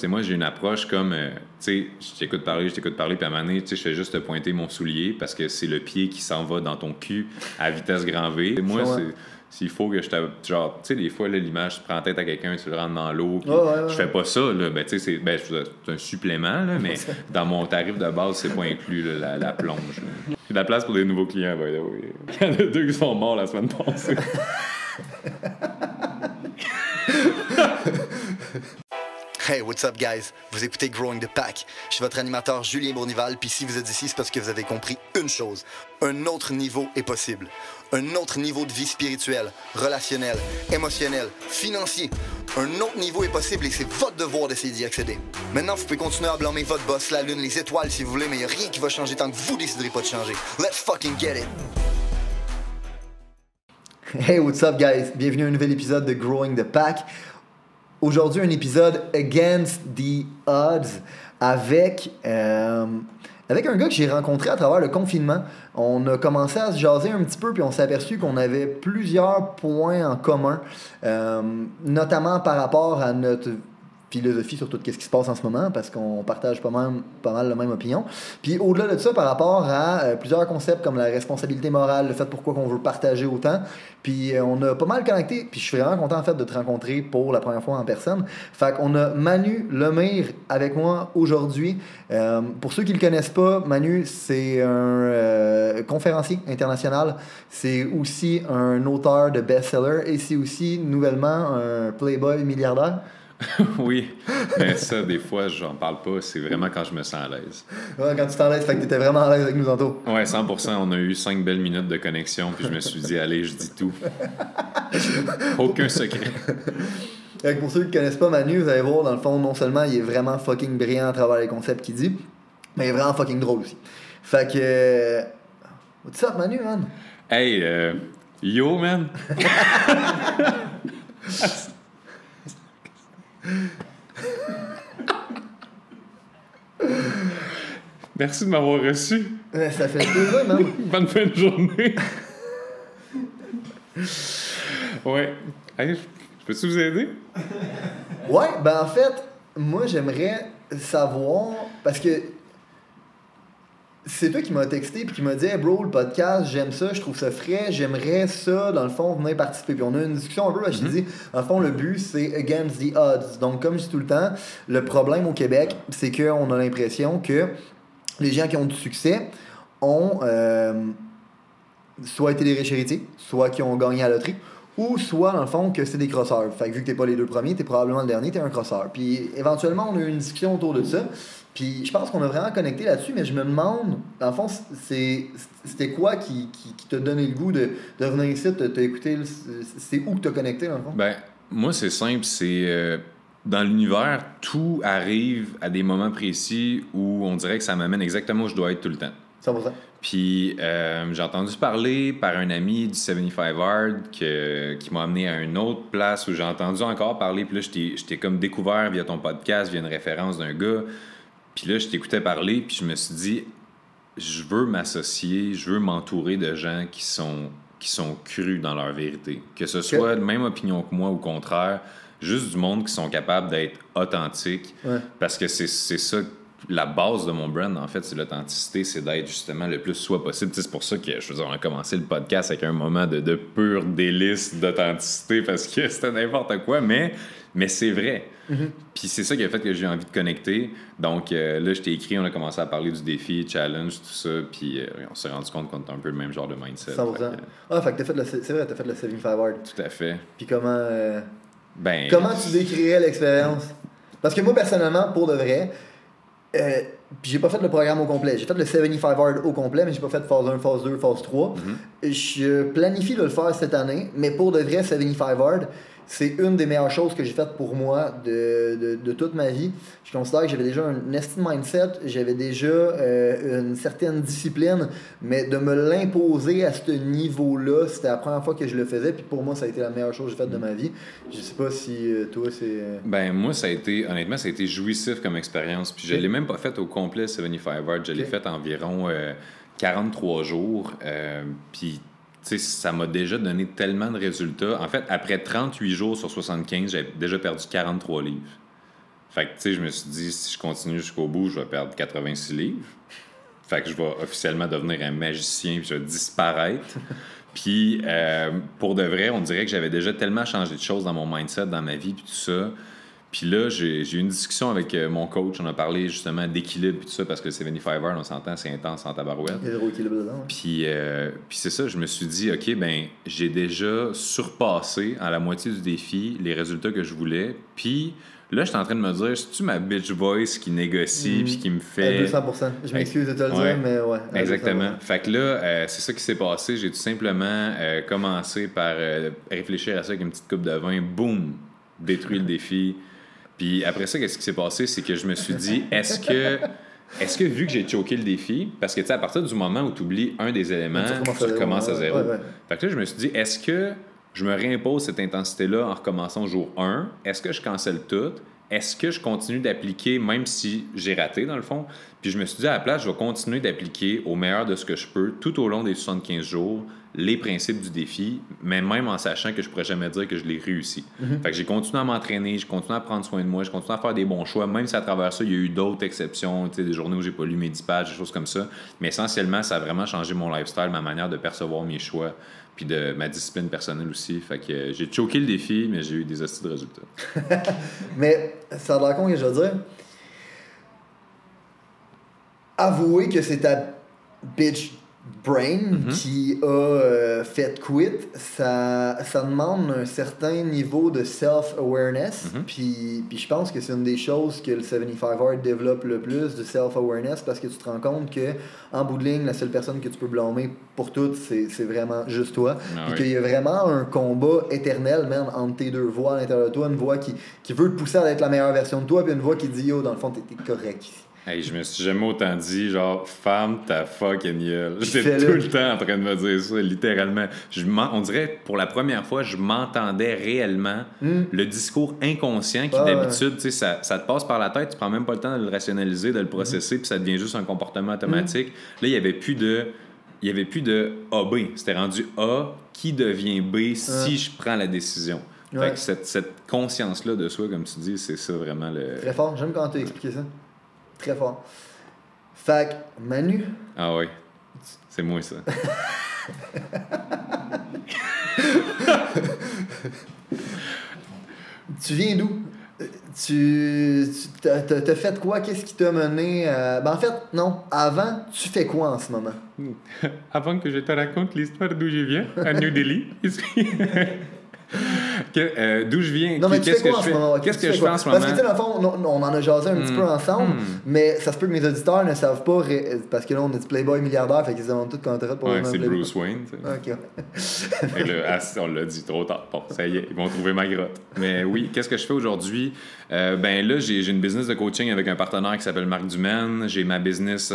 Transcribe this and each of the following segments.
sais, moi, j'ai une approche comme, tu sais, je t'écoute parler, puis à un moment donné, tu sais, je fais juste te pointer mon soulier parce que c'est le pied qui s'en va dans ton cul à vitesse grand V. Et moi, s'il faut que je genre, tu sais, des fois, là, l'image, tu prends la tête à quelqu'un, tu le rentres dans l'eau, puis je fais pas ça, là, ben, tu sais, c'est un supplément, là, mais dans mon tarif de base, c'est pas inclus, là, la plonge. Là. J'ai de la place pour des nouveaux clients, by the way. Il y en a 2 qui sont morts la semaine passée. Hey, what's up, guys? Vous écoutez Growing the Pack. Je suis votre animateur Julien Bournival, puis si vous êtes ici, c'est parce que vous avez compris une chose. Un autre niveau est possible. Un autre niveau de vie spirituelle, relationnelle, émotionnelle, financier. Un autre niveau est possible et c'est votre devoir d'essayer d'y accéder. Maintenant, vous pouvez continuer à blâmer votre boss, la lune, les étoiles si vous voulez, mais il n'y a rien qui va changer tant que vous déciderez pas de changer. Let's fucking get it! Hey, what's up, guys? Bienvenue à un nouvel épisode de Growing the Pack. Aujourd'hui, un épisode Against the Odds avec un gars que j'ai rencontré à travers le confinement. On a commencé à se jaser un petit peu, puis on s'est aperçu qu'on avait plusieurs points en commun, notamment par rapport à notre philosophie sur tout ce qui se passe en ce moment, parce qu'on partage pas mal la même opinion. Puis au-delà de ça, par rapport à plusieurs concepts comme la responsabilité morale, le fait pourquoi on veut partager autant, puis on a pas mal connecté, puis je suis vraiment content en fait de te rencontrer pour la première fois en personne. Fait qu'on a Manu Lemire avec moi aujourd'hui. Pour ceux qui le connaissent pas, Manu, c'est un conférencier international, c'est aussi un auteur de best-seller et c'est aussi nouvellement un playboy milliardaire. Oui, mais ça, des fois, j'en parle pas. C'est vraiment quand je me sens à l'aise. Ouais, quand tu t'en l'aise, fait que t'étais vraiment à l'aise avec nous tantôt. Ouais, 100%. On a eu 5 belles minutes de connexion, puis je me suis dit, allez, je dis tout. Aucun secret. Fait que pour ceux qui ne connaissent pas Manu, vous allez voir, dans le fond, non seulement il est vraiment fucking brillant à travers les concepts qu'il dit, mais il est vraiment fucking drôle aussi. Fait que... What's up, Manu, man? Hey, yo, man! Merci de m'avoir reçu. Ça fait plaisir, man. Bonne fin de journée. Ouais. Hey, peux-tu vous aider? Ouais, ben en fait, moi j'aimerais savoir, parce que c'est toi qui m'as texté puis qui m'a dit hey bro, le podcast, j'aime ça, je trouve ça frais, j'aimerais ça, dans le fond, venir participer. Puis on a eu une discussion un peu, je t'ai dit, dans le fond, le but, c'est against the odds. Donc, comme je dis tout le temps, le problème au Québec, c'est qu'on a l'impression que les gens qui ont du succès ont soit été des riches héritiers, soit qui ont gagné à la loterie, ou soit, dans le fond, que c'est des crosseurs. Fait que vu que t'es pas les deux premiers, t'es probablement le dernier, t'es un crosseur. Puis éventuellement, on a eu une discussion autour de ça. Puis je pense qu'on a vraiment connecté là-dessus, mais je me demande, dans le fond, c'était quoi qui t'a donné le goût de venir ici, t'as écouté, c'est où que t'as connecté, dans le fond? Ben, moi, c'est simple, c'est... dans l'univers, tout arrive à des moments précis où on dirait que ça m'amène exactement où je dois être tout le temps. 100%. Puis j'ai entendu parler par un ami du 75 Hard qui m'a amené à une autre place où j'ai entendu encore parler. Puis là, je t'ai comme découvert via ton podcast, via une référence d'un gars. Puis là, je t'écoutais parler, puis je me suis dit, je veux m'associer, je veux m'entourer de gens qui sont crus dans leur vérité. Que ce soit la même opinion que moi ou au contraire, juste du monde qui sont capables d'être authentiques. Ouais. Parce que c'est ça, la base de mon brand, en fait, c'est l'authenticité, c'est d'être justement le plus soi possible. C'est pour ça que, je veux dire, on a commencé le podcast avec un moment de pur délice d'authenticité, parce que c'était n'importe quoi, mais c'est vrai. Mm-hmm. Puis c'est ça qui a fait que j'ai envie de connecter. Donc là, je t'ai écrit, on a commencé à parler du défi, challenge, tout ça, puis on s'est rendu compte qu'on était un peu le même genre de mindset. 100%. Fait que c'est vrai, t'as fait le 75 Hard. Tout à fait. Puis comment tu décrirais l'expérience? Parce que moi, personnellement, pour de vrai, puis j'ai pas fait le programme au complet. J'ai fait le 75 Hard au complet, mais j'ai pas fait phase 1, phase 2, phase 3. Mm-hmm. Je planifie de le faire cette année, mais pour de vrai, 75 Hard, c'est une des meilleures choses que j'ai faites pour moi de toute ma vie. Je considère que j'avais déjà un estime mindset, j'avais déjà une certaine discipline, mais de me l'imposer à ce niveau-là, c'était la première fois que je le faisais, puis pour moi, ça a été la meilleure chose que j'ai faite de ma vie. Je sais pas si toi, c'est... Ben moi, honnêtement, ça a été jouissif comme expérience, puis je l'ai même pas fait au complet, 75 Hard, je l'ai fait environ 43 jours, puis... Tu sais, ça m'a déjà donné tellement de résultats. En fait, après 38 jours sur 75, j'avais déjà perdu 43 livres. Fait que, tu sais, je me suis dit, si je continue jusqu'au bout, je vais perdre 86 livres. Fait que je vais officiellement devenir un magicien puis je vais disparaître. Puis, pour de vrai, on dirait que j'avais déjà tellement changé de choses dans mon mindset, dans ma vie, puis tout ça. Puis là, j'ai eu une discussion avec mon coach. On a parlé justement d'équilibre puis tout ça, parce que le 75 Hard, on s'entend, c'est intense en tabarouette. Il y a zéro équilibre dedans. Hein. Puis c'est ça, je me suis dit, OK, ben j'ai déjà surpassé à la moitié du défi les résultats que je voulais. Puis là, je suis en train de me dire, c'est-tu ma bitch voice qui négocie puis qui me fait... À 200%. Je m'excuse de te le dire, mais ouais. Exactement. Fait que là, c'est ça qui s'est passé. J'ai tout simplement commencé par réfléchir à ça avec une petite coupe de vin. Boum! Détruit le défi. Puis après ça, qu'est-ce qui s'est passé? C'est que je me suis dit, est-ce que vu que j'ai choqué le défi, parce que tu sais, à partir du moment où tu oublies un des éléments, tu recommences à zéro. Ouais. Fait que là, je me suis dit, est-ce que je me réimpose cette intensité-là en recommençant au jour 1? Est-ce que je cancelle tout? Est-ce que je continue d'appliquer, même si j'ai raté, dans le fond? Puis je me suis dit, à la place, je vais continuer d'appliquer au meilleur de ce que je peux, tout au long des 75 jours, les principes du défi, mais même en sachant que je pourrais jamais dire que je l'ai réussi. Fait que j'ai continué à m'entraîner, j'ai continué à prendre soin de moi, j'ai continué à faire des bons choix, même si à travers ça, il y a eu d'autres exceptions, tu sais, des journées où j'ai pas lu mes 10 pages, des choses comme ça. Mais essentiellement, ça a vraiment changé mon lifestyle, ma manière de percevoir mes choix, puis de ma discipline personnelle aussi. Fait que j'ai choqué le défi, mais j'ai eu des hosties de résultats. Mais ça a l'air con que je veux dire. Avouer que c'est ta bitch brain qui a fait quit, ça demande un certain niveau de self-awareness. Puis je pense que c'est une des choses que le 75 Hard développe le plus, du self-awareness, parce que tu te rends compte que en bout de ligne, la seule personne que tu peux blâmer pour tout, c'est vraiment juste toi. Puis qu'il y a vraiment un combat éternel, man, entre tes deux voix à l'intérieur de toi, une voix qui veut te pousser à être la meilleure version de toi, puis une voix qui dit, yo, dans le fond, t'es correct ici. Hey, je me suis jamais autant dit, genre, femme ta fucking gueule. J'étais tout le temps en train de me dire ça, littéralement. On dirait, pour la première fois, je m'entendais réellement le discours inconscient qui, d'habitude, tu sais, ça te passe par la tête, tu prends même pas le temps de le rationaliser, de le processer, puis ça devient juste un comportement automatique. Là, il y avait plus de A-B. C'était rendu A qui devient B si je prends la décision. Fait que cette conscience-là de soi, comme tu dis, c'est ça vraiment le... Très fort. J'aime quand tu as expliqué ça. Très fort. Fait que, Manu... Ah oui, c'est moi ça. Tu viens d'où? Tu t'as fait quoi? Qu'est-ce qui t'a mené... Ben en fait, non. Avant, tu fais quoi en ce moment? Avant que je te raconte l'histoire d'où je viens, à New Delhi, d'où je viens, non, mais qu'est-ce que je fais en ce moment? Parce que, tu sais, dans le fond, on en a jasé un petit peu ensemble, mais ça se peut que mes auditeurs ne savent pas, parce que là, on est du Playboy milliardaire, fait qu'ils se demandent tout comment t'as fait pour c'est Bruce Wayne, tu sais. OK. Et là, on l'a dit trop tard. Bon, ça y est, ils vont trouver ma grotte. Mais oui, qu'est-ce que je fais aujourd'hui? Ben là, j'ai une business de coaching avec un partenaire qui s'appelle Marc Dumaine. J'ai ma business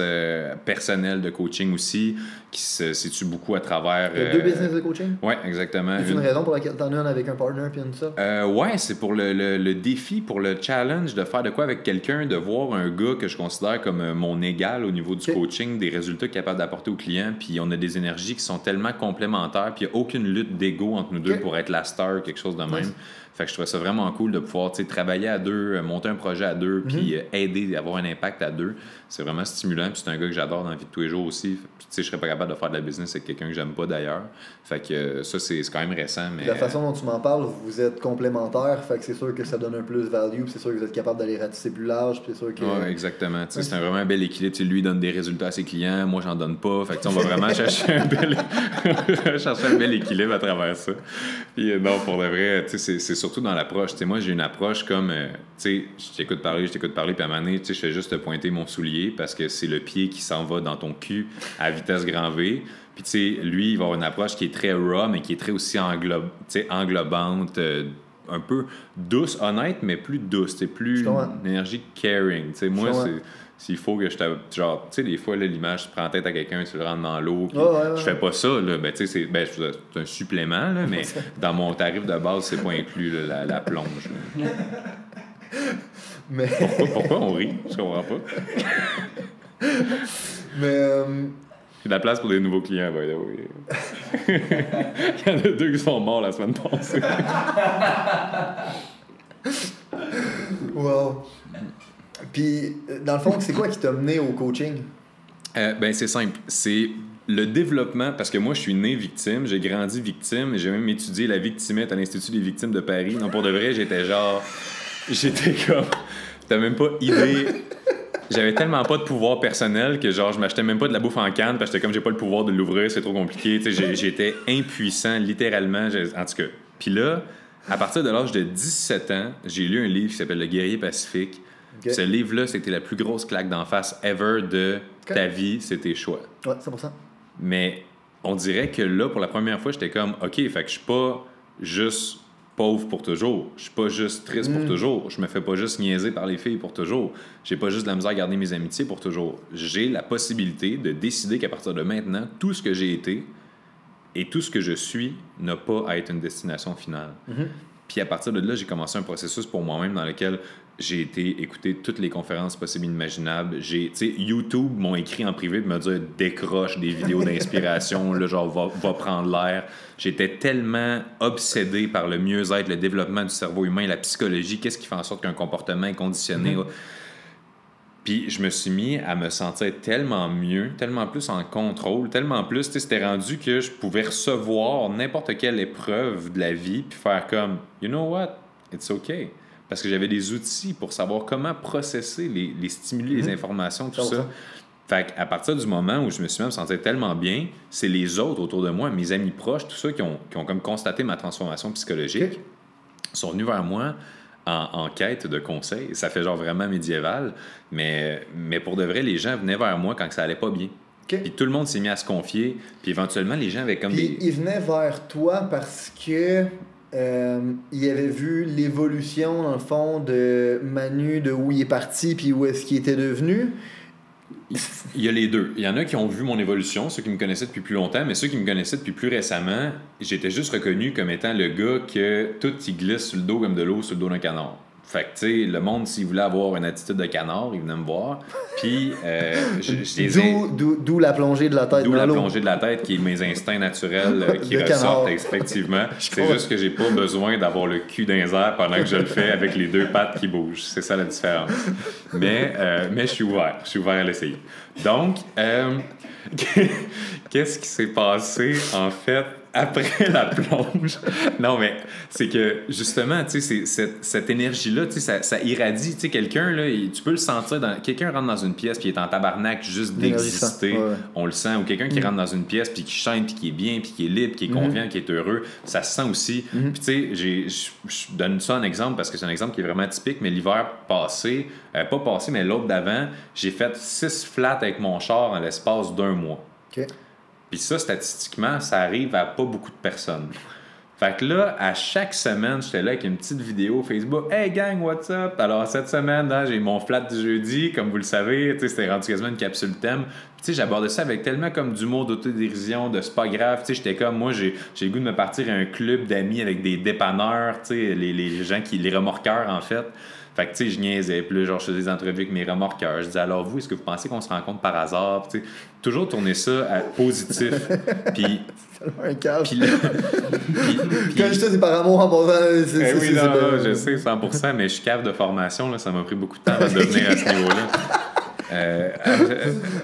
personnelle de coaching aussi, qui se situe beaucoup à travers... deux business de coaching? Oui, exactement. C'est une raison pour laquelle t'en as un avec un partner puis une ça? Ouais, c'est pour le défi, pour le challenge de faire de quoi avec quelqu'un, de voir un gars que je considère comme mon égal au niveau du coaching, des résultats qu'il est capable d'apporter aux clients, puis on a des énergies qui sont tellement complémentaires, puis il n'y a aucune lutte d'ego entre nous deux pour être la star, quelque chose de même. Fait que je trouvais ça vraiment cool de pouvoir travailler à deux, monter un projet à deux, puis aider, avoir un impact à deux. C'est vraiment stimulant, puis c'est un gars que j'adore dans la vie de tous les jours aussi. Puis je serais pas capable de faire de la business avec quelqu'un que j'aime pas d'ailleurs. Fait que ça, c'est quand même récent. Mais... La façon dont tu m'en parles, vous êtes complémentaires, fait que c'est sûr que ça donne un plus value, puis c'est sûr que vous êtes capable d'aller ratisser plus large, puis c'est sûr que... Ouais, exactement. C'est vraiment un bel équilibre. Lui, il donne des résultats à ses clients, moi, j'en donne pas. Fait que on va vraiment chercher un bel équilibre à travers ça. Puis non, pour de vrai, c'est surtout dans l'approche. Moi, j'ai une approche comme, je t'écoute parler, puis à un moment donné, je fais juste te pointer mon soulier parce que c'est le pied qui s'en va dans ton cul à vitesse grand V. Puis, lui, il va avoir une approche qui est très raw, mais qui est très aussi englobante, un peu douce, honnête, mais plus douce. C'est plus une énergie caring. Moi, s'il faut que je genre, tu sais, des fois, là, l'image, tu prends en tête à quelqu'un, tu le rentres dans l'eau, puis je fais pas ça, là. Ben, c'est un supplément, là, mais dans mon tarif de base, c'est pas inclus, là, la plonge. Mais... Pourquoi on rit? Je comprends pas. Mais... J'ai de la place pour des nouveaux clients, by the way. Il y en a 2 qui sont morts la semaine passée. Wow. Puis, dans le fond, c'est quoi qui t'a mené au coaching? Ben, c'est simple. C'est le développement, parce que moi, je suis né victime, j'ai grandi victime, et j'ai même étudié la victimette à l'Institut des victimes de Paris. Non, pour de vrai, j'étais comme... T'as même pas idée... J'avais tellement pas de pouvoir personnel que genre je m'achetais même pas de la bouffe en canne parce que comme j'ai pas le pouvoir de l'ouvrir, c'est trop compliqué. J'étais impuissant, littéralement. En tout cas. Puis là, à partir de l'âge de 17 ans, j'ai lu un livre qui s'appelle Le Guerrier Pacifique. Okay. Ce livre-là, c'était la plus grosse claque d'en face ever de ta vie, c'est tes choix. Ouais, 100%. Mais on dirait que là, pour la première fois, j'étais comme, OK, fait que je suis pas juste pauvre pour toujours. Je suis pas juste triste pour toujours. Je me fais pas juste niaiser par les filles pour toujours. J'ai pas juste de la misère à garder mes amitiés pour toujours. J'ai la possibilité de décider qu'à partir de maintenant, tout ce que j'ai été et tout ce que je suis n'a pas à être une destination finale. Puis à partir de là, j'ai commencé un processus pour moi-même dans lequel j'ai été écouter toutes les conférences possibles et imaginables. YouTube m'ont écrit en privé de me dire « décroche des vidéos d'inspiration, là, genre va prendre l'air ». J'étais tellement obsédé par le mieux-être, le développement du cerveau humain, la psychologie, qu'est-ce qui fait en sorte qu'un comportement est conditionné. Puis je me suis mis à me sentir tellement mieux, tellement plus en contrôle, tellement plus, c'était rendu que je pouvais recevoir n'importe quelle épreuve de la vie puis faire comme « you know what, it's okay ». Parce que j'avais des outils pour savoir comment processer les stimuli, les informations, tout ça. Fait qu'à partir du moment où je me suis même senti tellement bien, c'est les autres autour de moi, mes amis proches, tout ça, qui ont comme constaté ma transformation psychologique, sont venus vers moi en quête de conseils. Ça fait genre vraiment médiéval, mais pour de vrai, les gens venaient vers moi quand ça allait pas bien. Puis tout le monde s'est mis à se confier, puis éventuellement, les gens avaient comme Ils venaient vers toi parce que... il avait vu l'évolution, dans le fond, de Manu, de où il est parti, puis où est-ce qu'il était devenu. Il y a les deux. Il y en a qui ont vu mon évolution, ceux qui me connaissaient depuis plus longtemps, mais ceux qui me connaissaient depuis plus récemment, j'étais juste reconnu comme étant le gars que tout il glisse sur le dos comme de l'eau sur le dos d'un canard. Fait que, tu sais, le monde, s'il voulait avoir une attitude de canard, il venait me voir. Puis, D'où la plongée de la tête. D'où la plongée de la tête, qui est mes instincts naturels qui ressortent, effectivement. C'est juste que j'ai pas besoin d'avoir le cul dans les airs pendant que je le fais avec les deux pattes qui bougent. C'est ça la différence. Mais je suis ouvert. Je suis ouvert à l'essayer. Donc, qu'est-ce qui s'est passé, en fait, après la plonge? Non, mais c'est que, justement, tu sais, cette énergie-là, tu sais, ça irradie. Tu sais, quelqu'un, là, tu peux le sentir. Quelqu'un rentre dans une pièce puis il est en tabarnak juste d'exister. Ouais. On le sent. Ou quelqu'un qui rentre dans une pièce puis qui chaîne puis qui est bien puis qui est libre, qui est confiant, qui est heureux. Ça se sent aussi. Puis, tu sais, je donne ça en exemple parce que c'est un exemple qui est vraiment typique, mais l'hiver passé, pas passé, mais l'autre d'avant, j'ai fait 6 flats avec mon char en l'espace d'1 mois. OK. Puis ça, statistiquement, ça arrive à pas beaucoup de personnes. Fait que là, à chaque semaine, j'étais là avec une petite vidéo Facebook. « Hey gang, what's up? » Alors, cette semaine, là, j'ai mon flat du jeudi, comme vous le savez. Tu sais, c'était rendu quasiment une capsule thème. Puis, tu sais, j'abordais ça avec tellement comme d'humour, d'autodérision, de c'est pas grave. Tu sais, j'étais comme, moi, j'ai le goût de me partir à un club d'amis avec des dépanneurs, tu sais, les gens les remorqueurs, en fait. Fait que, tu sais, je niaisais. Puis là, genre, je faisais des entrevues avec mes remorqueurs. Je disais, alors vous, est-ce que vous pensez qu'on se rencontre par hasard? Tu sais, toujours tourner ça à positif. Puis... un cave. Puis là... Quand je dis c'est par amour en passant... Oui, non, je sais, 100%, mais je suis cave de formation. Là, ça m'a pris beaucoup de temps de devenir à ce niveau-là.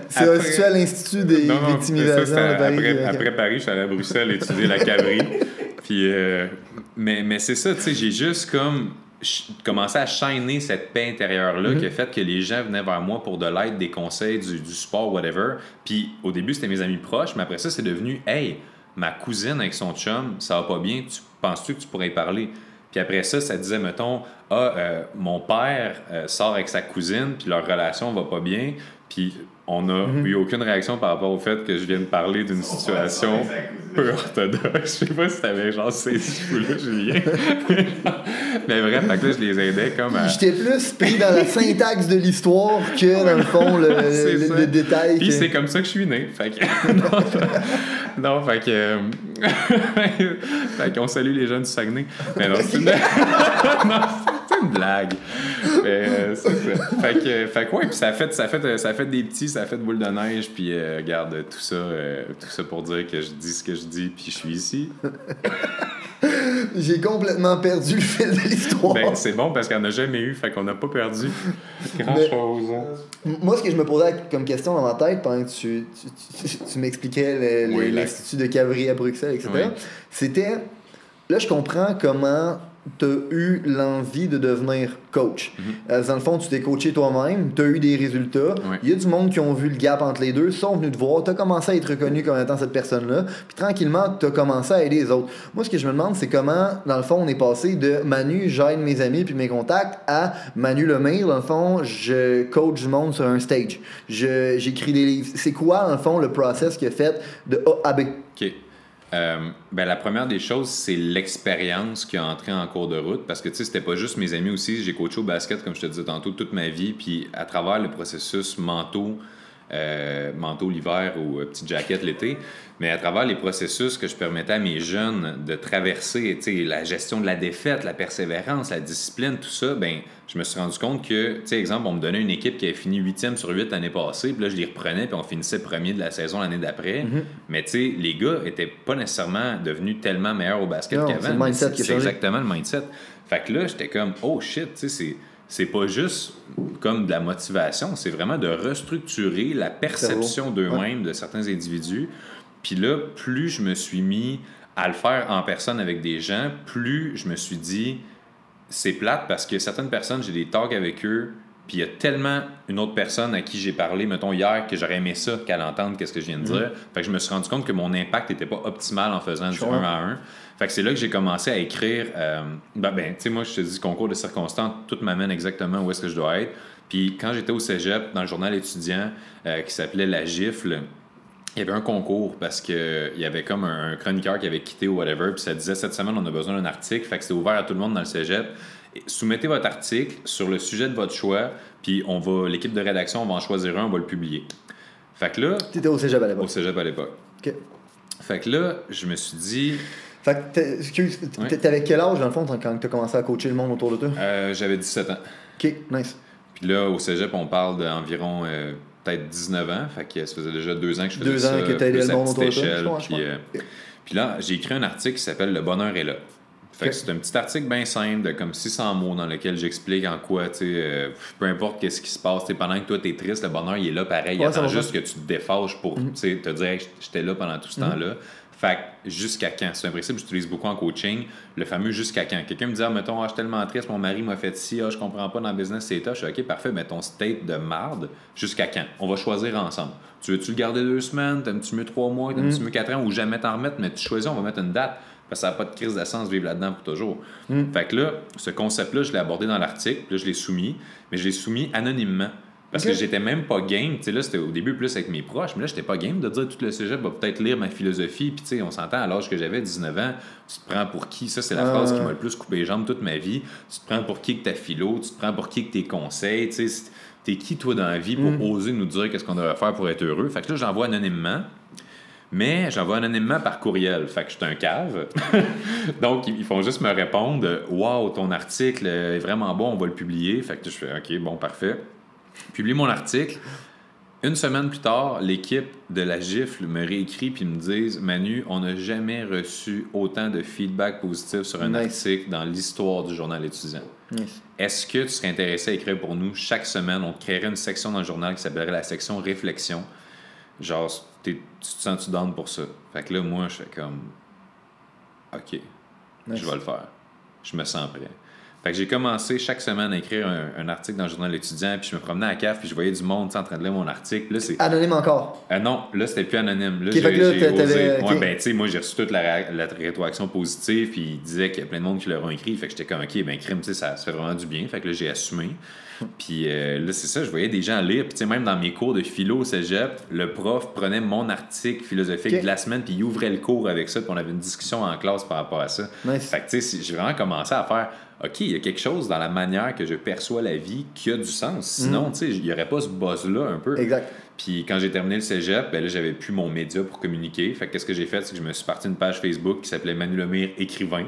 C'est à l'Institut des victimisations de Paris. Après Paris, je suis allé à Bruxelles étudier la caverie. Puis, mais c'est ça, tu sais, j'ai juste comme... commençais à shiner cette paix intérieure-là qui a fait que les gens venaient vers moi pour de l'aide, des conseils, du support, whatever. Puis au début, c'était mes amis proches, mais après ça, c'est devenu « Hey, ma cousine avec son chum, ça va pas bien, penses-tu que tu pourrais y parler? » Puis après ça, ça disait, mettons, « Ah, mon père sort avec sa cousine, puis leur relation va pas bien. » Puis on n'a eu aucune réaction par rapport au fait que je viens de parler d'une situation peu orthodoxe. Je sais pas si t'avais genre ces fous-là, Julien. Mais bref, fait que là, je les aidais comme à... J'étais plus pris dans la syntaxe de l'histoire que dans le fond, le détail. Puis c'est comme ça que je suis né. Fait que... non, fait que... fait qu'on salue les jeunes du Saguenay. Mais non, c'est... une blague. C'est ça. Fait que ouais, puis ça a fait des petits, ça a fait de boule de neige, puis regarde, tout ça pour dire que je dis ce que je dis, puis je suis ici. J'ai complètement perdu le fil de l'histoire. Ben, c'est bon parce qu'on n'a jamais eu, fait qu'on n'a pas perdu grand-chose. Moi, ce que je me posais comme question dans ma tête pendant que tu m'expliquais l'Institut de Cavrier à Bruxelles, etc., c'était, là, je comprends comment tu as eu l'envie de devenir coach. Dans le fond, tu t'es coaché toi-même, tu as eu des résultats. Il y a du monde qui ont vu le gap entre les deux, sont venus te voir, tu as commencé à être reconnu comme étant cette personne-là, puis tranquillement, tu as commencé à aider les autres. Moi, ce que je me demande, c'est comment, dans le fond, on est passé de Manu, j'aide mes amis puis mes contacts, à Manu Lemire, dans le fond, je coach du monde sur un stage. J'écris des livres. C'est quoi, dans le fond, le process qu'il a fait de A à B? OK. Ben, la première des choses, c'est l'expérience qui a entré en cours de route. Parce que, tu sais, c'était pas juste mes amis aussi. J'ai coaché au basket, comme je te disais tantôt, toute ma vie. Puis, à travers le processus manteau l'hiver ou petite jaquette l'été, mais à travers les processus que je permettais à mes jeunes de traverser, tu sais, la gestion de la défaite, la persévérance, la discipline, tout ça, ben je me suis rendu compte que, tu sais, exemple, on me donnait une équipe qui avait fini 8e sur 8 l'année passée, puis là, je les reprenais, puis on finissait premier de la saison l'année d'après. Mais, tu sais, les gars étaient pas nécessairement devenus tellement meilleurs au basket qu'avant. C'est le mindset qui a changé. Exactement le mindset. Fait que là, j'étais comme, oh shit, tu sais, c'est pas juste comme de la motivation, c'est vraiment de restructurer la perception d'eux-mêmes de certains individus. Puis là, plus je me suis mis à le faire en personne avec des gens, plus je me suis dit, c'est plate parce que certaines personnes, j'ai des talks avec eux, puis il y a tellement une autre personne à qui j'ai parlé, mettons hier, que j'aurais aimé ça qu'elle entende qu'est-ce que je viens de dire. Fait que je me suis rendu compte que mon impact n'était pas optimal en faisant du 1 à 1. Fait que c'est là que j'ai commencé à écrire. Tu sais, moi, je te dis, concours de circonstances, tout m'amène exactement où est-ce que je dois être. Puis quand j'étais au cégep, dans le journal étudiant qui s'appelait La Gifle, il y avait un concours parce qu'il y avait comme un chroniqueur qui avait quitté ou whatever, puis ça disait cette semaine, on a besoin d'un article. Fait que c'était ouvert à tout le monde dans le cégep. Soumettez votre article sur le sujet de votre choix, puis l'équipe de rédaction, on va en choisir un, on va le publier. Fait que là... T'étais au cégep à l'époque? Au cégep à l'époque. OK. Fait que là, je me suis dit... Fait que t'avais quel âge, dans le fond, quand t'as commencé à coacher le monde autour de toi? J'avais 17 ans. OK, nice. Puis là, au cégep, on parle d'environ peut-être 19 ans. Fait que ça faisait déjà 2 ans que je faisais 2 ans ça. Que t'as aidé le monde autour de toi. Puis là, j'ai écrit un article qui s'appelle « Le bonheur est là ». Fait que c'est un petit article bien simple de comme 600 mots dans lequel j'explique en quoi, tu sais, peu importe qu'est-ce qui se passe, pendant que toi t'es triste, le bonheur il est là pareil. Il attend juste que tu te défâches pour te dire hey, j'étais là pendant tout ce temps-là. Fait que jusqu'à quand? C'est un principe que j'utilise beaucoup en coaching, le fameux jusqu'à quand. Quelqu'un me dit, mettons, je suis tellement triste, mon mari m'a fait ci, je comprends pas dans le business, c'est tough. Je dis, OK, parfait, mais ton state de marde, jusqu'à quand? On va choisir ensemble. Tu veux-tu le garder 2 semaines? T'aimes-tu mieux 3 mois? T'aimes-tu mieux 4 ans? Ou jamais t'en remettre? Mais tu choisis, on va mettre une date. Parce que ça n'a pas de crise d'essence vivre là-dedans pour toujours. Fait que là, ce concept-là, je l'ai abordé dans l'article, puis là, je l'ai soumis, mais je l'ai soumis anonymement. Parce que j'étais même pas game. Tu sais, là, c'était au début plus avec mes proches, mais là, j'étais pas game de dire tout le cégep va peut-être lire ma philosophie. Puis, tu sais, on s'entend à l'âge que j'avais, 19 ans, tu te prends pour qui? Ça, c'est la phrase qui m'a le plus coupé les jambes toute ma vie. Tu te prends pour qui que ta philo? Tu te prends pour qui que tes conseils? Tu sais, t'es qui, toi, dans la vie pour oser nous dire qu'est-ce qu'on devrait faire pour être heureux? Fait que là, j'envoie anonymement. Mais j'envoie anonymement par courriel. Fait que je suis un cave. Donc, ils font juste me répondre « Wow, ton article est vraiment bon, on va le publier. » Fait que je fais « OK, bon, parfait. » Publie mon article. Une semaine plus tard, l'équipe de La Gifle me réécrit puis me disent « Manu, on n'a jamais reçu autant de feedback positif sur un article dans l'histoire du journal étudiant. Est-ce que tu serais intéressé à écrire pour nous chaque semaine? On créerait une section dans le journal qui s'appellerait la section Réflexion. Genre, tu te sens-tu down pour ça? Fait que là, moi, je fais comme... OK, je vais le faire. Je me sens prêt. Fait que j'ai commencé chaque semaine à écrire un article dans le journal étudiant, puis je me promenais à la cave, puis je voyais du monde en train de lire mon article. Là, c'est... Anonyme encore? Non, là, c'était plus anonyme. Là, j'ai osé. Ouais, ben, tu sais, moi, j'ai reçu toute la rétroaction positive, puis il disait qu'il y a plein de monde qui leur ont écrit. Fait que j'étais comme, OK, ben, crime, tu sais, ça fait vraiment du bien. Fait que là, j'ai assumé. Puis là, c'est ça, je voyais des gens lire. Puis, tu sais, même dans mes cours de philo au cégep, le prof prenait mon article philosophique de la semaine, puis il ouvrait le cours avec ça, puis on avait une discussion en classe par rapport à ça. Fait que, tu sais, j'ai vraiment commencé à faire, OK, il y a quelque chose dans la manière que je perçois la vie qui a du sens. Sinon, tu sais, il n'y aurait pas ce buzz-là un peu. Exact. Puis quand j'ai terminé le cégep, ben là, j'avais plus mon média pour communiquer. Fait que qu'est-ce que j'ai fait? C'est que je me suis parti une page Facebook qui s'appelait Manu Lemire écrivain.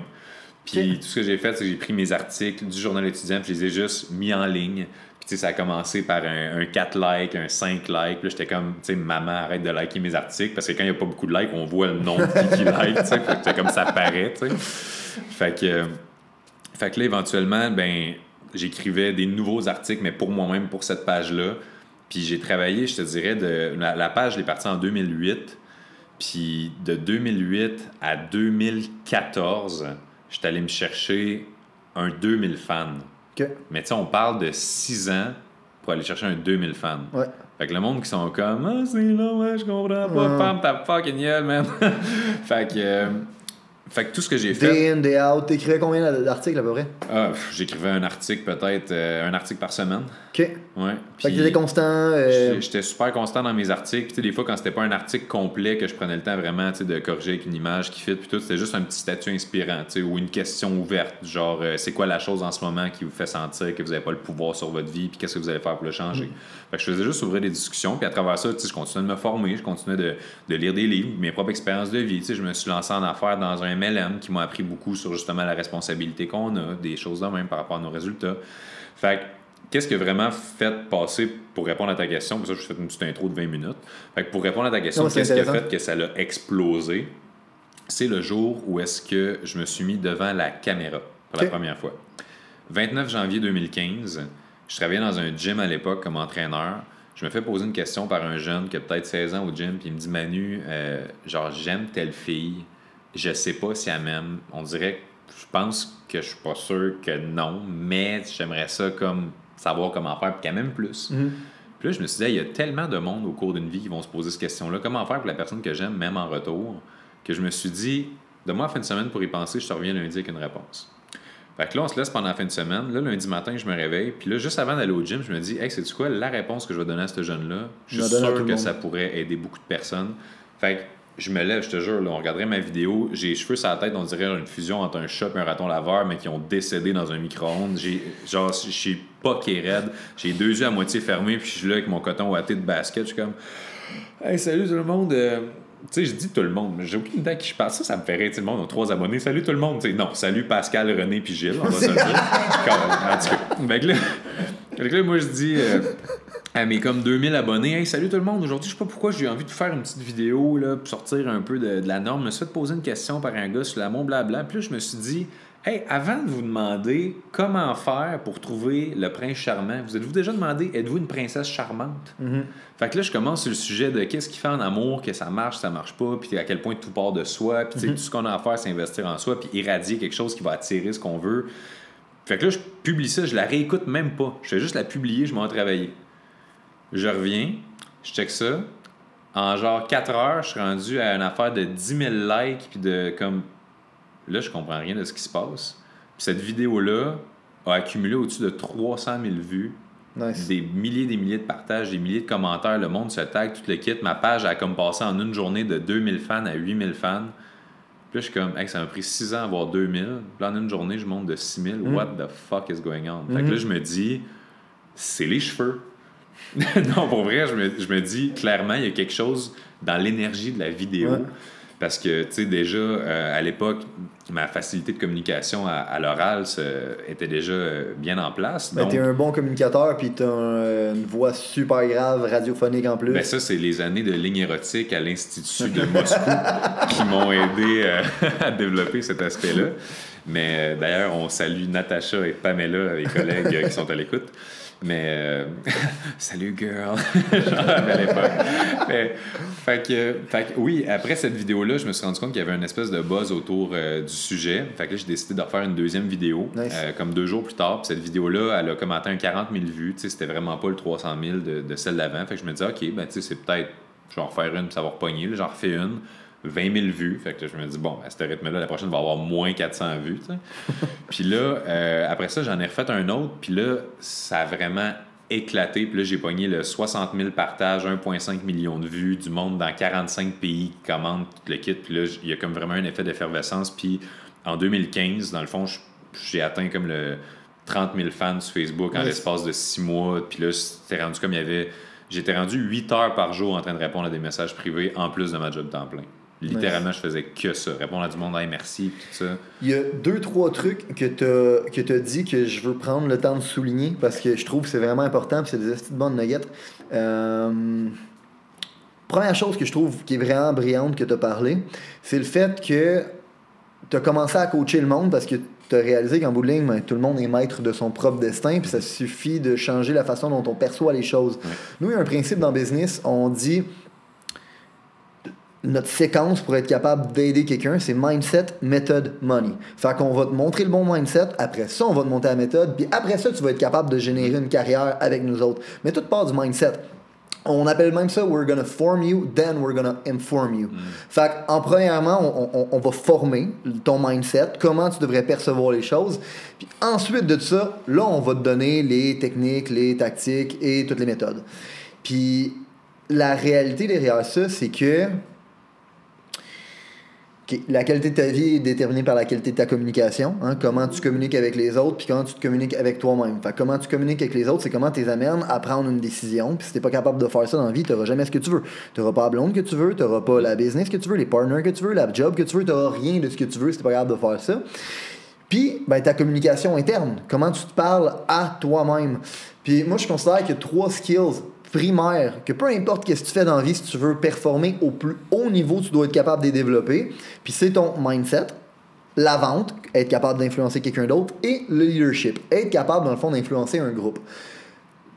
Puis tout ce que j'ai fait, c'est que j'ai pris mes articles du journal étudiant, puis je les ai juste mis en ligne. Puis tu sais, ça a commencé par un 4 likes, un 5 likes. Puis là, j'étais comme, tu sais, maman, arrête de liker mes articles. Parce que quand il n'y a pas beaucoup de likes, on voit le nom de qui like, tu sais. Fait que comme ça paraît, tu sais. Fait que là, éventuellement, ben, j'écrivais des nouveaux articles, mais pour moi-même, pour cette page-là. Puis j'ai travaillé, je te dirais, la page, je l'ai partie en 2008. Puis de 2008 à 2014, j'étais allé me chercher un 2000 fans. OK. Mais tu sais, on parle de 6 ans pour aller chercher un 2000 fans. Ouais. Fait que le monde qui sont comme « Ah, c'est long, ouais, je comprends pas, femme, ta fucking gueule, man! » Fait que tout ce que j'ai fait... Day in, day out. T'écrivais combien d'articles à peu près? J'écrivais un article peut-être, un article par semaine. OK. Ouais. Fait que t'étais constant. J'étais super constant dans mes articles. Puis, des fois, quand c'était pas un article complet, que je prenais le temps vraiment de corriger avec une image qui fit, puis tout, c'était juste un petit statut inspirant, ou une question ouverte, genre c'est quoi la chose en ce moment qui vous fait sentir que vous n'avez pas le pouvoir sur votre vie, puis qu'est-ce que vous allez faire pour le changer. Fait que je faisais juste ouvrir des discussions, puis à travers ça, je continuais de me former, je continuais de lire des livres, mes propres expériences de vie. Je me suis lancé en affaires dans un MLM qui m'a appris beaucoup sur justement la responsabilité qu'on a, des choses de même par rapport à nos résultats. Fait que qu'est-ce qui a vraiment fait passer, pour répondre à ta question, pour ça je fais une petite intro de 20 minutes, fait que pour répondre à ta question, qu'est-ce qui a fait que ça l'a explosé, c'est le jour où est-ce que je me suis mis devant la caméra pour la première fois. 29 janvier 2015, je travaillais dans un gym à l'époque comme entraîneur. Je me fais poser une question par un jeune qui a peut-être 16 ans au gym, puis il me dit « Manu, genre j'aime telle fille, je sais pas si elle m'aime. On dirait que je pense que je suis pas sûr que non, mais j'aimerais ça comme savoir comment faire pour qu'elle m'aime plus. Puis là, je me suis dit, il y a tellement de monde au cours d'une vie qui vont se poser cette question-là. Comment faire pour la personne que j'aime, même en retour, que je me suis dit, donne-moi la fin de semaine pour y penser, je te reviens lundi avec une réponse. Fait que là, on se laisse pendant la fin de semaine. Là, lundi matin, je me réveille. Puis là, juste avant d'aller au gym, je me dis, hey, sais-tu quoi, la réponse que je vais donner à ce jeune-là, je suis sûr que ça pourrait aider beaucoup de personnes. Fait que je me lève, je te jure, là, on regarderait ma vidéo, j'ai les cheveux sur la tête, on dirait une fusion entre un chat et un raton laveur, mais qui ont décédé dans un micro-ondes. Je suis poqué raide, j'ai 2 yeux à moitié fermés, puis je suis là avec mon coton ouaté de basket, je suis comme « Hey, salut tout le monde! » Tu sais, je dis tout le monde, mais j'ai aucune idée à qui je parle. Ça me fait rire, le monde, on a 3 abonnés. Salut tout le monde! T'sais, non, salut Pascal, René puis Gilles, on va se le dire. En tout cas, fait que là, moi je dis... à mes comme 2000 abonnés, hey, salut tout le monde, aujourd'hui, je sais pas pourquoi j'ai envie de faire une petite vidéo là, pour sortir un peu de la norme. Je me suis fait poser une question par un gars sur l'amour, blabla. Puis là, je me suis dit, hey, avant de vous demander comment faire pour trouver le prince charmant, vous êtes-vous déjà demandé, êtes-vous une princesse charmante? Fait que là, je commence sur le sujet de qu'est-ce qui fait en amour, que ça marche pas, puis à quel point tout part de soi, puis tout ce qu'on a à faire, c'est investir en soi, puis irradier quelque chose qui va attirer ce qu'on veut. Fait que là, je publie ça, je la réécoute même pas. Je fais juste la publier, je m'en travailler. Je reviens, je check ça. En genre 4 heures, je suis rendu à une affaire de 10 000 likes. Puis de comme. Là, je comprends rien de ce qui se passe. Puis cette vidéo-là a accumulé au-dessus de 300 000 vues. Nice. Des milliers de partages, des milliers de commentaires. Le monde se tag, tout le kit. Ma page a comme passé en une journée de 2000 fans à 8000 fans. Puis là, je suis comme, hey, ça m'a pris 6 ans à avoir 2000. Puis là, en une journée, je monte de 6000. What the fuck is going on? Fait que là, je me dis, c'est les cheveux. Non, pour vrai, je me dis clairement, il y a quelque chose dans l'énergie de la vidéo. Ouais. Parce que, tu sais, déjà, à l'époque, ma facilité de communication à l'oral était déjà bien en place. Ben, t'es un bon communicateur, puis t'as une voix super grave, radiophonique en plus. Ben ça, c'est les années de ligne érotique à l'Institut de Moscou qui m'ont aidé à développer cet aspect-là. Mais d'ailleurs, on salue Natacha et Pamela, les collègues qui sont à l'écoute. Mais salut girl, genre à l'époque. Fait que oui, après cette vidéo-là, je me suis rendu compte qu'il y avait une espèce de buzz autour du sujet. Fait que là, j'ai décidé de refaire une deuxième vidéo, nice. Comme 2 jours plus tard. Puis cette vidéo-là, elle a comme atteint 40 000 vues. Tu sais, c'était vraiment pas le 300 000 de celle d'avant. Fait que je me disais, OK, ben tu sais, c'est peut-être, je vais en refaire une, puis ça va repogner. J'en refais une. 20 000 vues. Fait que je me dis, bon, à ce rythme-là, la prochaine va avoir moins 400 vues. Puis là, après ça, j'en ai refait un autre. Puis là, ça a vraiment éclaté. Puis là, j'ai pogné le 60 000 partages, 1,5 million de vues, du monde dans 45 pays qui commandent tout le kit. Puis là, il y a comme vraiment un effet d'effervescence. Puis en 2015, dans le fond, j'ai atteint comme le 30 000 fans sur Facebook en l'espace de 6 mois. Puis là, c'était rendu comme il y avait... J'étais rendu 8 heures par jour en train de répondre à des messages privés en plus de ma job temps plein. Littéralement, je faisais que ça. Répondre à du monde, hey, merci, tout ça. Il y a 2-3 trucs que tu as dit que je veux prendre le temps de souligner parce que je trouve que c'est vraiment important et c'est des astuces de bonnes nuggets. Première chose que je trouve qui est vraiment brillante que tu as parlé, c'est le fait que tu as commencé à coacher le monde parce que tu as réalisé qu'en bout de ligne, tout le monde est maître de son propre destin, puis ça suffit de changer la façon dont on perçoit les choses. Ouais. Nous, il y a un principe dans le business, on dit notre séquence pour être capable d'aider quelqu'un, c'est mindset, méthode, money. Fait qu'on va te montrer le bon mindset, après ça, on va te monter la méthode, puis après ça, tu vas être capable de générer une carrière avec nous autres. Mais tout part du mindset. On appelle même ça « we're gonna form you, then we're gonna inform you ». Fait qu'en premièrement, on va former ton mindset, comment tu devrais percevoir les choses. Puis ensuite de ça, là, on va te donner les techniques, les tactiques et toutes les méthodes. Puis la réalité derrière ça, c'est que la qualité de ta vie est déterminée par la qualité de ta communication. Hein? Comment tu communiques avec les autres, puis comment tu te communiques avec toi-même. Fait que comment tu communiques avec les autres, c'est comment tu les amènes à prendre une décision. Puis si tu n'es pas capable de faire ça dans la vie, tu n'auras jamais ce que tu veux. Tu n'auras pas la blonde que tu veux, tu n'auras pas la business que tu veux, les partners que tu veux, la job que tu veux, tu n'auras rien de ce que tu veux si tu n'es pas capable de faire ça. Puis, ben, ta communication interne. Comment tu te parles à toi-même. Puis moi, je considère qu'il y a 3 skills primaire, que peu importe ce que tu fais dans la vie, si tu veux performer au plus haut niveau, tu dois être capable de les développer. Puis c'est ton mindset, la vente, être capable d'influencer quelqu'un d'autre, et le leadership, être capable, dans le fond, d'influencer un groupe.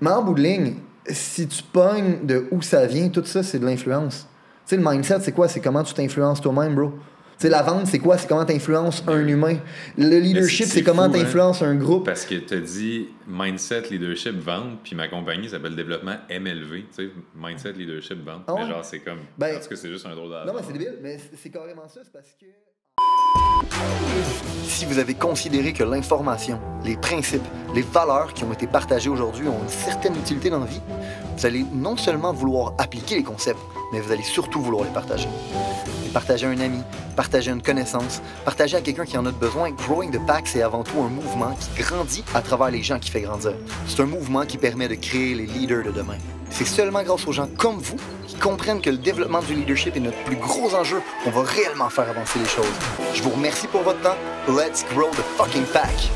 Mais en bout de ligne, si tu pognes de où ça vient, tout ça, c'est de l'influence. Tu sais, le mindset, c'est quoi? C'est comment tu t'influences toi-même, bro. Tu sais, la vente, c'est quoi? C'est comment tu influences un humain. Le leadership, c'est comment tu influences un groupe. Parce que tu as dit mindset, leadership, vente, puis ma compagnie s'appelle développement MLV. Tu sais, mindset, leadership, vente. Ah ouais? Mais genre, c'est comme. Ben, parce que c'est juste un drôle d'hasard. Non, mais c'est débile, mais c'est carrément ça, c'est parce que. Si vous avez considéré que l'information, les principes, les valeurs qui ont été partagées aujourd'hui ont une certaine utilité dans la vie, vous allez non seulement vouloir appliquer les concepts, mais vous allez surtout vouloir les partager. Et partager à un ami, partager à une connaissance, partager à quelqu'un qui en a besoin. Growing the Pack, c'est avant tout un mouvement qui grandit à travers les gens qui fait grandir. C'est un mouvement qui permet de créer les leaders de demain. C'est seulement grâce aux gens comme vous qui comprennent que le développement du leadership est notre plus gros enjeu qu'on va réellement faire avancer les choses. Je vous remercie pour votre temps. Let's grow the fucking pack!